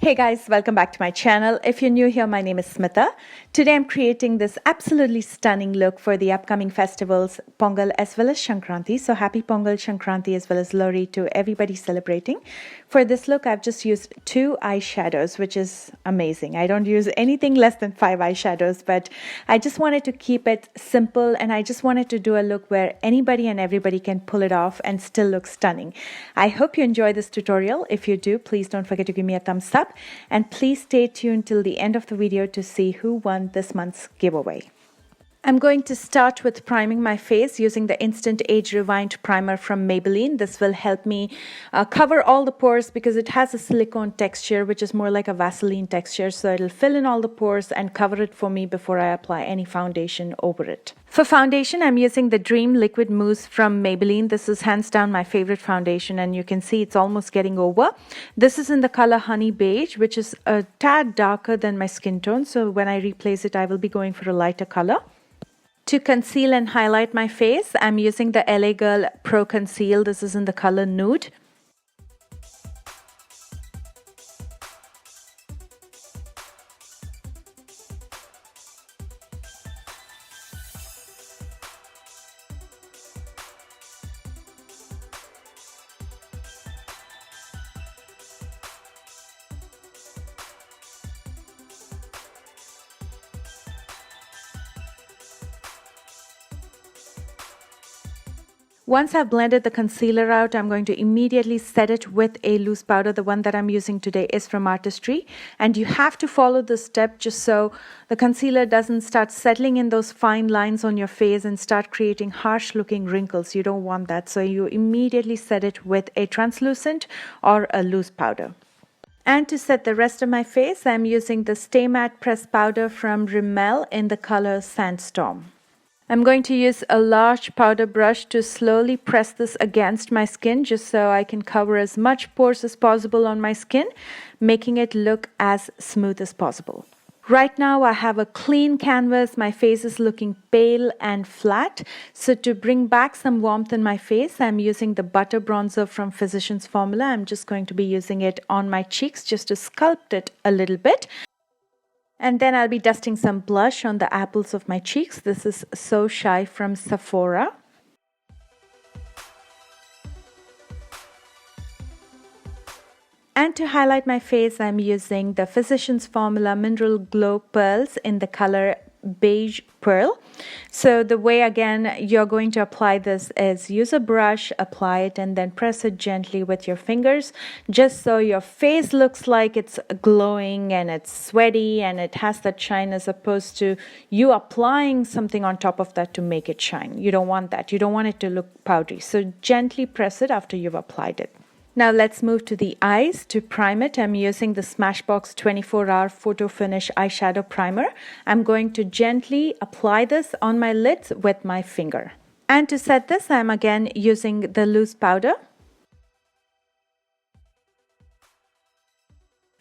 Hey guys, welcome back to my channel. If you're new here, my name is Smita. Today I'm creating this absolutely stunning look for the upcoming festivals, Pongal as well as Shankranti. So happy Pongal, Shankranti as well as Lori to everybody celebrating. For this look, I've just used 2 eyeshadows, which is amazing. I don't use anything less than 5 eyeshadows, but I just wanted to keep it simple and I just wanted to do a look where anybody and everybody can pull it off and still look stunning. I hope you enjoy this tutorial. If you do, please don't forget to give me a thumbs up. And please stay tuned till the end of the video to see who won this month's giveaway. I'm going to start with priming my face using the Instant Age Rewind primer from Maybelline. This will help me cover all the pores because it has a silicone texture which is more like a Vaseline texture. So it'll fill in all the pores and cover it for me before I apply any foundation over it. For foundation, I'm using the Dream Liquid Mousse from Maybelline. This is hands down my favorite foundation and you can see it's almost getting over. This is in the color Honey Beige, which is a tad darker than my skin tone. So when I replace it, I will be going for a lighter color. To conceal and highlight my face, I'm using the LA Girl Pro Conceal. This is in the color Nude. Once I've blended the concealer out, I'm going to immediately set it with a loose powder. The one that I'm using today is from Artistry. And you have to follow this step just so the concealer doesn't start settling in those fine lines on your face and start creating harsh looking wrinkles. You don't want that. So you immediately set it with a translucent or a loose powder. And to set the rest of my face, I'm using the Stay Matte Pressed Powder from Rimmel in the color Sandstorm. I'm going to use a large powder brush to slowly press this against my skin just so I can cover as much pores as possible on my skin, making it look as smooth as possible. Right now I have a clean canvas. My face is looking pale and flat. So to bring back some warmth in my face, I'm using the Butter Bronzer from Physicians Formula. I'm just going to be using it on my cheeks just to sculpt it a little bit. And then I'll be dusting some blush on the apples of my cheeks. This is So Shy from Sephora. And to highlight my face, I'm using the Physicians Formula Mineral Glow Pearls in the color Beige Pearl. So the way again you're going to apply this is use a brush, apply it and then press it gently with your fingers just so your face looks like it's glowing and it's sweaty and it has that shine as opposed to you applying something on top of that to make it shine. You don't want that. You don't want it to look powdery. So gently press it after you've applied it. Now let's move to the eyes. To prime it, I'm using the Smashbox 24-Hour Photo Finish Eyeshadow Primer. I'm going to gently apply this on my lids with my finger. And to set this, I'm again using the loose powder.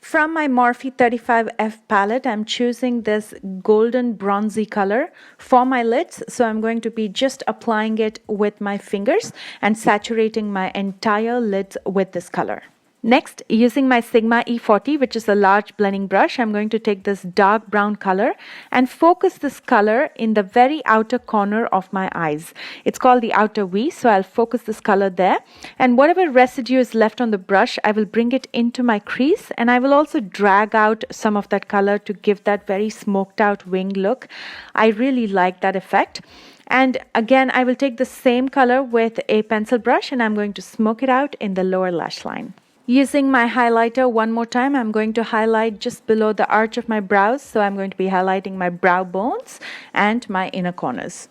From my Morphe 35F palette, I'm choosing this golden bronzy color for my lids. So I'm going to be just applying it with my fingers and saturating my entire lids with this color. Next, using my Sigma E40, which is a large blending brush, I'm going to take this dark brown color and focus this color in the very outer corner of my eyes. It's called the outer V, so I'll focus this color there. And whatever residue is left on the brush, I will bring it into my crease and I will also drag out some of that color to give that very smoked out wing look. I really like that effect. And again, I will take the same color with a pencil brush and I'm going to smoke it out in the lower lash line. Using my highlighter one more time, I'm going to highlight just below the arch of my brows. So I'm going to be highlighting my brow bones and my inner corners.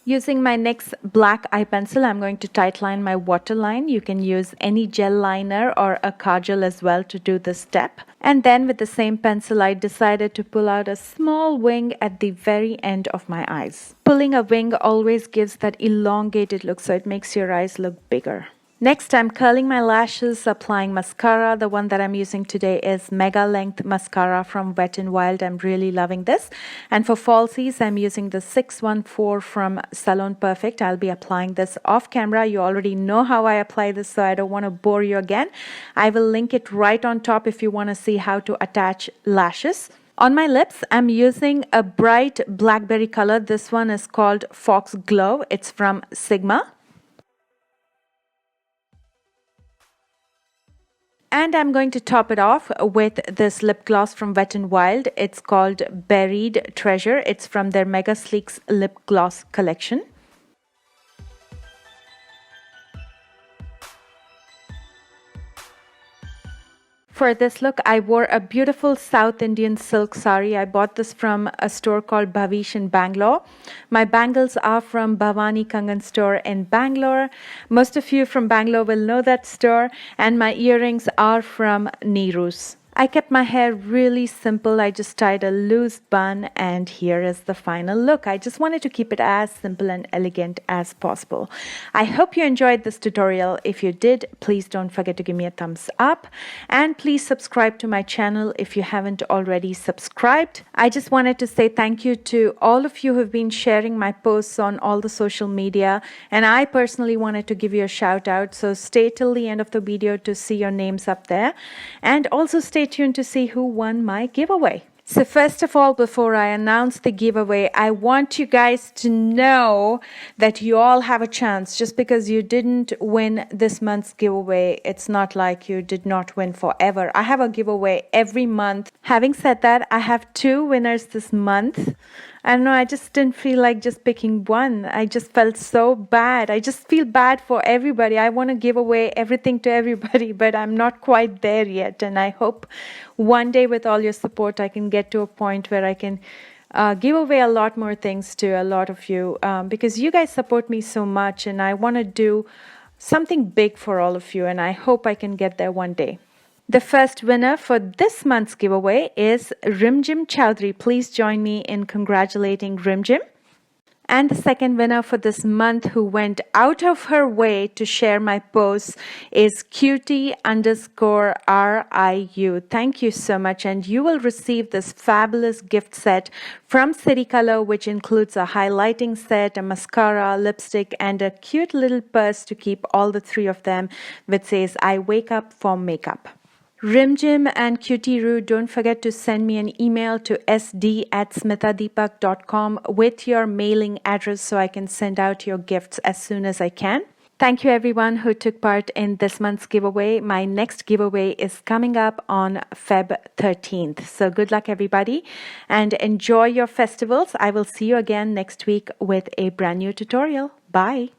Using my NYX black eye pencil, I'm going to tightline my waterline. You can use any gel liner or a kajal as well to do this step. And then with the same pencil, I decided to pull out a small wing at the very end of my eyes. Pulling a wing always gives that elongated look, so it makes your eyes look bigger. Next, I'm curling my lashes, applying mascara. The one that I'm using today is Mega Length Mascara from Wet n Wild. I'm really loving this. And for falsies, I'm using the 614 from Salon Perfect. I'll be applying this off camera. You already know how I apply this, so I don't want to bore you again. I will link it right on top if you want to see how to attach lashes. On my lips, I'm using a bright blackberry color. This one is called Fox Glow. It's from Sigma. And I'm going to top it off with this lip gloss from Wet n Wild. It's called Buried Treasure. It's from their Mega Sleeks Lip Gloss collection. For this look, I wore a beautiful South Indian silk sari. I bought this from a store called Bhavish in Bangalore. My bangles are from Bhavani Kangan store in Bangalore. Most of you from Bangalore will know that store. And my earrings are from Neeru's. I kept my hair really simple. I just tied a loose bun, and here is the final look. I just wanted to keep it as simple and elegant as possible. I hope you enjoyed this tutorial. If you did, please don't forget to give me a thumbs up, and please subscribe to my channel if you haven't already subscribed. I just wanted to say thank you to all of you who have been sharing my posts on all the social media, and I personally wanted to give you a shout out. So stay till the end of the video to see your names up there, and also stay tuned to see who won my giveaway. So first of all, before I announce the giveaway, I want you guys to know that you all have a chance. Just because you didn't win this month's giveaway, it's not like you did not win forever. I have a giveaway every month. Having said that, I have 2 winners this month. I don't know, I just didn't feel like just picking one. I just felt so bad. I just feel bad for everybody. I want to give away everything to everybody, but I'm not quite there yet. And I hope one day with all your support, I can get to a point where I can give away a lot more things to a lot of you, because you guys support me so much, and I want to do something big for all of you, and I hope I can get there one day. The first winner for this month's giveaway is Rimjim Chowdhury. Please join me in congratulating Rimjim. And the second winner for this month, who went out of her way to share my posts, is cutie_RIU. Thank you so much. And you will receive this fabulous gift set from City Color, which includes a highlighting set, a mascara, lipstick, and a cute little purse to keep all the 3 of them, which says, "I wake up for makeup." Rimjim and Cutie-Roo, don't forget to send me an email to sd@smitadeepak.com with your mailing address so I can send out your gifts as soon as I can. Thank you everyone who took part in this month's giveaway. My next giveaway is coming up on Feb 13th. So good luck everybody, and enjoy your festivals. I will see you again next week with a brand new tutorial. Bye.